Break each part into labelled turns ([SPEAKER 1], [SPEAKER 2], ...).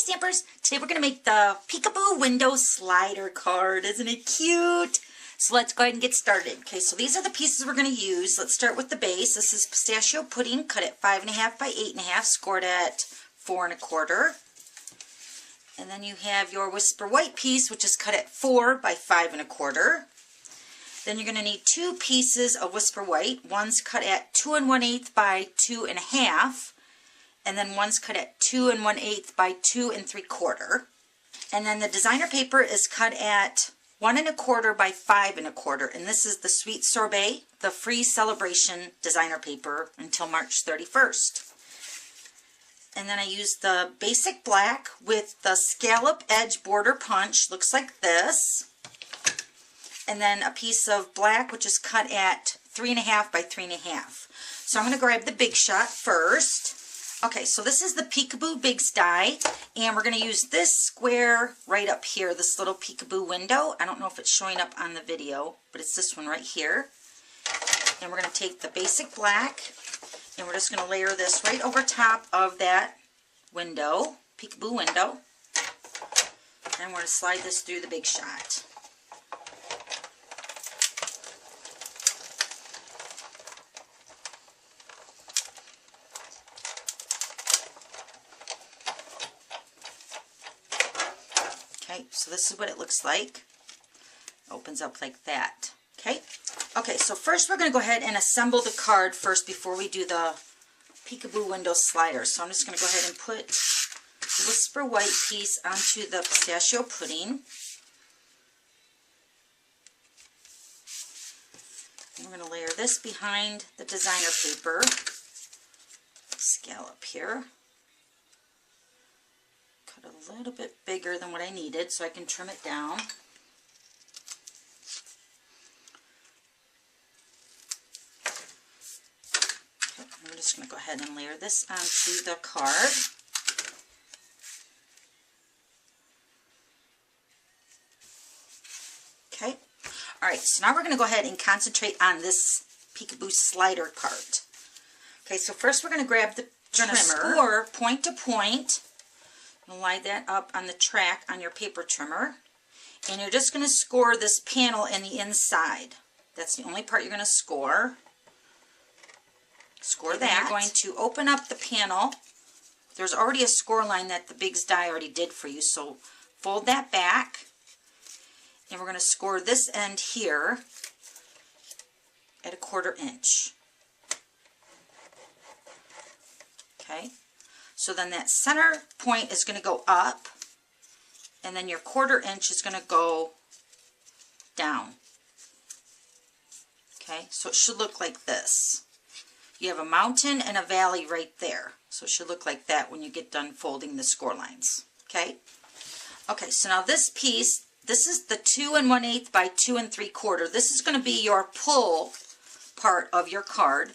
[SPEAKER 1] Stampers! Today we're going to make the Peekaboo Window Slider card. Isn't it cute? So let's go ahead and get started. Okay, so these are the pieces we're going to use. Let's start with the base. This is pistachio pudding, cut at 5.5 by 8.5, scored at 4.25. And then you have your Whisper White piece, which is cut at 4 by 5.25. Then you're going to need 2 pieces of Whisper White. One's cut at 2 1/8 by 2.5. And then one's cut at 2 1/8 by 2 3/4. And then the designer paper is cut at 1 1/4 by 5 1/4. And this is the Sweet Sorbet, the free celebration designer paper until March 31st. And then I used the basic black with the scallop edge border punch. Looks like this. And then a piece of black, which is cut at 3.5 by 3.5. So I'm going to grab the Big Shot first. Okay, so this is the Peekaboo Bigz die, and we're going to use this square right up here, this little peekaboo window. I don't know if it's showing up on the video, but it's this one right here. And we're going to take the basic black, and we're just going to layer this right over top of that window, peekaboo window. And we're going to slide this through the Big Shot. Okay, so this is what it looks like. Opens up like that. Okay, so first we're going to go ahead and assemble the card first before we do the Peekaboo Window Slider. So I'm just going to go ahead and put the Whisper White piece onto the pistachio pudding. And we're going to layer this behind the designer paper. Scallop here. A little bit bigger than what I needed so I can trim it down. Okay, I'm just going to go ahead and layer this onto the card. Okay, alright, so now we're going to go ahead and concentrate on this Peekaboo Slider part. Okay, so first we're going to grab the trimmer. Score point to point. Line that up on the track on your paper trimmer, and you're just going to score this panel in the inside. That's the only part you're going to score. Score that. You're going to open up the panel. There's already a score line that the Bigz die already did for you, so fold that back, and we're going to score this end here at 1/4 inch. Okay. So then that center point is going to go up, and then your 1/4 inch is going to go down. Okay, so it should look like this. You have a mountain and a valley right there. So it should look like that when you get done folding the score lines. Okay? Okay, so now this piece, this is the 2 1/8 by 2 3/4. This is going to be your pull part of your card.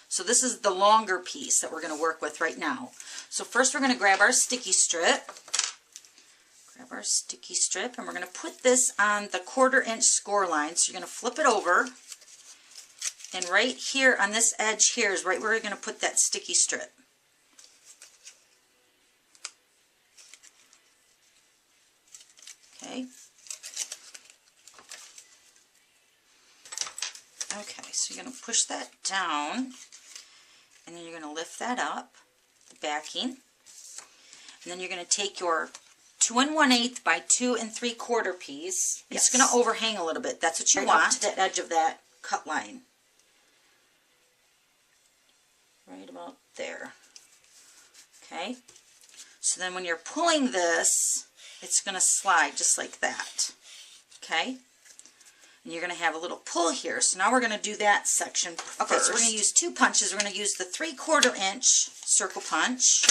[SPEAKER 1] So this is the longer piece that we're going to work with right now. So first we're going to grab our sticky strip. Grab our sticky strip, and we're going to put this on the 1/4 inch score line. So you're going to flip it over, and right here on this edge here is right where you're going to put that sticky strip. Okay. Okay, so you're going to push that down, and then you're going to lift that up, the backing, and then you're going to take your 2 1/8 by 2 3/4 piece. Yes. It's going to overhang a little bit. That's what you want, to the edge of that cut line. Right about there. Okay, so then when you're pulling this, it's going to slide just like that. Okay. And you're going to have a little pull here. So now we're going to do that section first. Okay, so we're going to use 2 punches. We're going to use the 3/4 inch circle punch,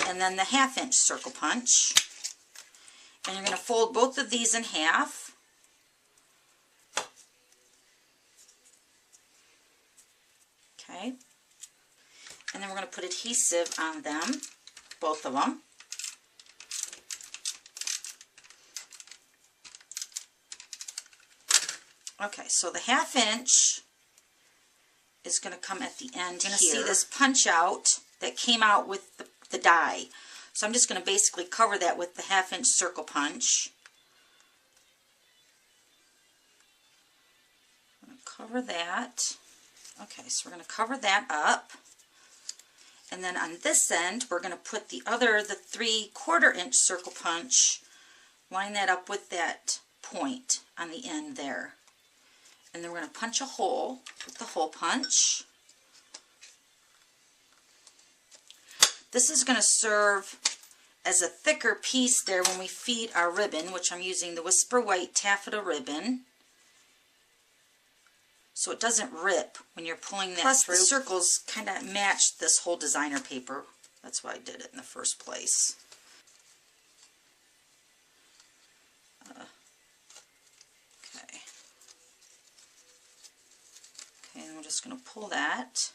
[SPEAKER 1] and then the 1/2 inch circle punch. And you're going to fold both of these in half. Okay. And then we're going to put adhesive on them, both of them. Okay, so the 1/2 inch is going to come at the end here. You're going to see this punch out that came out with the die. So I'm just going to basically cover that with the 1/2 inch circle punch. I'm going to cover that. Okay, so we're going to cover that up. And then on this end, we're going to put the 3/4 inch circle punch, line that up with that point on the end there. And then we're going to punch a hole with the hole punch. This is going to serve as a thicker piece there when we feed our ribbon, which I'm using the Whisper White taffeta ribbon, so it doesn't rip when you're pulling that through. Plus the circles kind of match this whole designer paper. That's why I did it in the first place. Okay. Okay, and we're just going to pull that.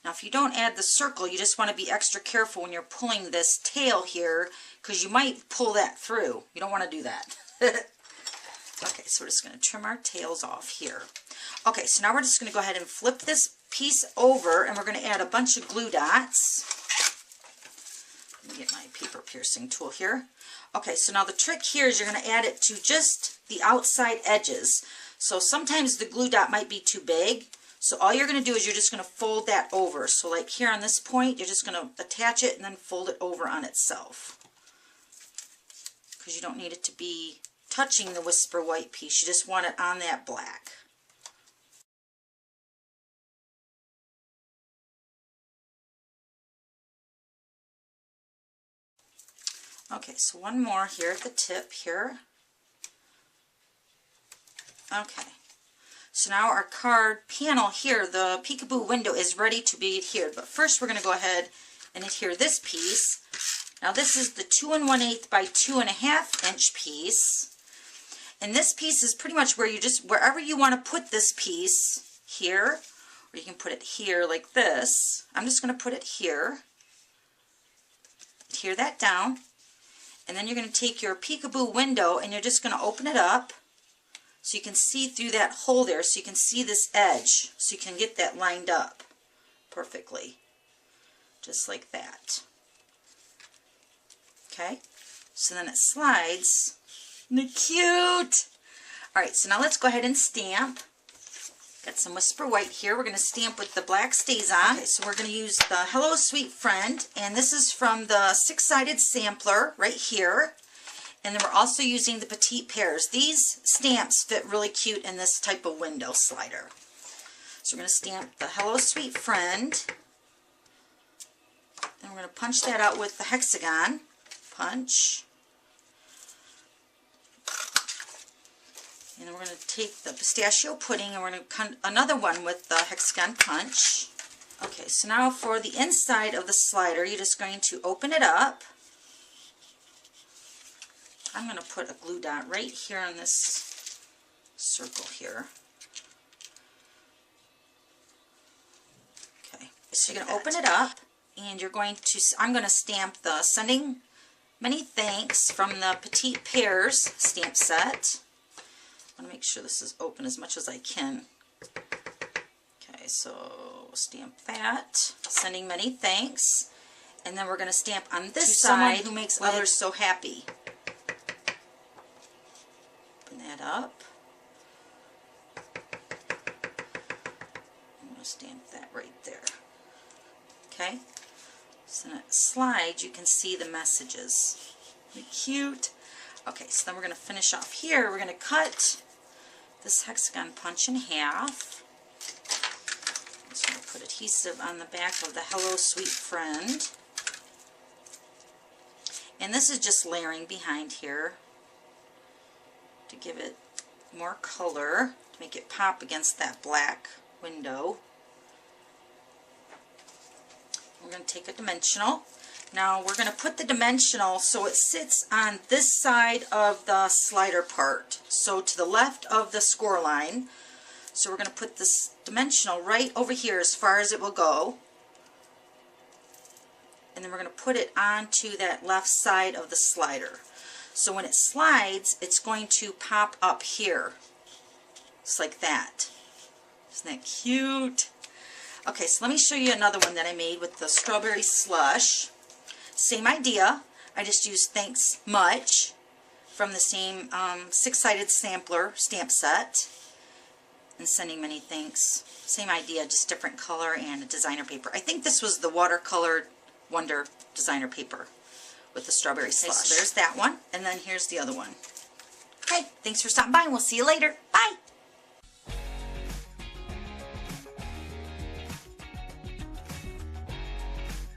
[SPEAKER 1] Now if you don't add the circle, you just want to be extra careful when you're pulling this tail here, because you might pull that through. You don't want to do that. Okay, so we're just going to trim our tails off here. Okay, so now we're just going to go ahead and flip this piece over, and we're going to add a bunch of glue dots. Let me get my paper piercing tool here. Okay, so now the trick here is you're going to add it to just the outside edges. So sometimes the glue dot might be too big. So all you're going to do is you're just going to fold that over. So like here on this point, you're just going to attach it and then fold it over on itself. Because you don't need it to be touching the Whisper White piece. You just want it on that black. Okay, so one more here at the tip here. Okay. So now our card panel here, the Peekaboo window, is ready to be adhered. But first we're going to go ahead and adhere this piece. Now this is the 2 1/8 by 2 1/2 inch piece. And this piece is pretty much where you just, wherever you want to put this piece, here, or you can put it here like this. I'm just going to put it here. Adhere that down. And then you're going to take your Peekaboo window and you're just going to open it up. So you can see through that hole there, so you can see this edge, so you can get that lined up perfectly, just like that. Okay, so then it slides. Isn't it cute? Alright, so now let's go ahead and stamp. Got some Whisper White here. We're going to stamp with the black stays on. Okay, so we're going to use the Hello Sweet Friend, and this is from the 6-sided sampler right here. And then we're also using the petite pears. These stamps fit really cute in this type of window slider. So we're going to stamp the Hello Sweet Friend. And we're going to punch that out with the hexagon punch. And then we're going to take the pistachio pudding and we're going to cut another one with the hexagon punch. Okay, so now for the inside of the slider, you're just going to open it up. I'm going to put a glue dot right here on this circle here. Okay, so you're going to open it up and you're going to, I'm going to stamp the Sending Many Thanks from the Petite Pears stamp set. I want to make sure this is open as much as I can. Okay, so stamp that. Sending Many Thanks. And then we're going to stamp on this side, who makes others so happy. That up. I'm going to stamp that right there. Okay, so when it slides, you can see the messages. Isn't it cute? Okay, so then we're going to finish off here. We're going to cut this hexagon punch in half. I'm just going to put adhesive on the back of the Hello Sweet Friend. And this is just layering behind here to give it more color, to make it pop against that black window. We're going to take a dimensional. Now we're going to put the dimensional so it sits on this side of the slider part, so to the left of the score line. So we're going to put this dimensional right over here as far as it will go. And then we're going to put it onto that left side of the slider. So when it slides, it's going to pop up here. Just like that. Isn't that cute? Okay, so let me show you another one that I made with the strawberry slush. Same idea. I just used Thanks Much from the same six-sided sampler stamp set. And sending many thanks. Same idea, just different color and a designer paper. I think this was the watercolor Wonder designer paper with the strawberry slush. Okay, so there's that one. And then here's the other one. Okay, thanks for stopping by and we'll see you later. Bye!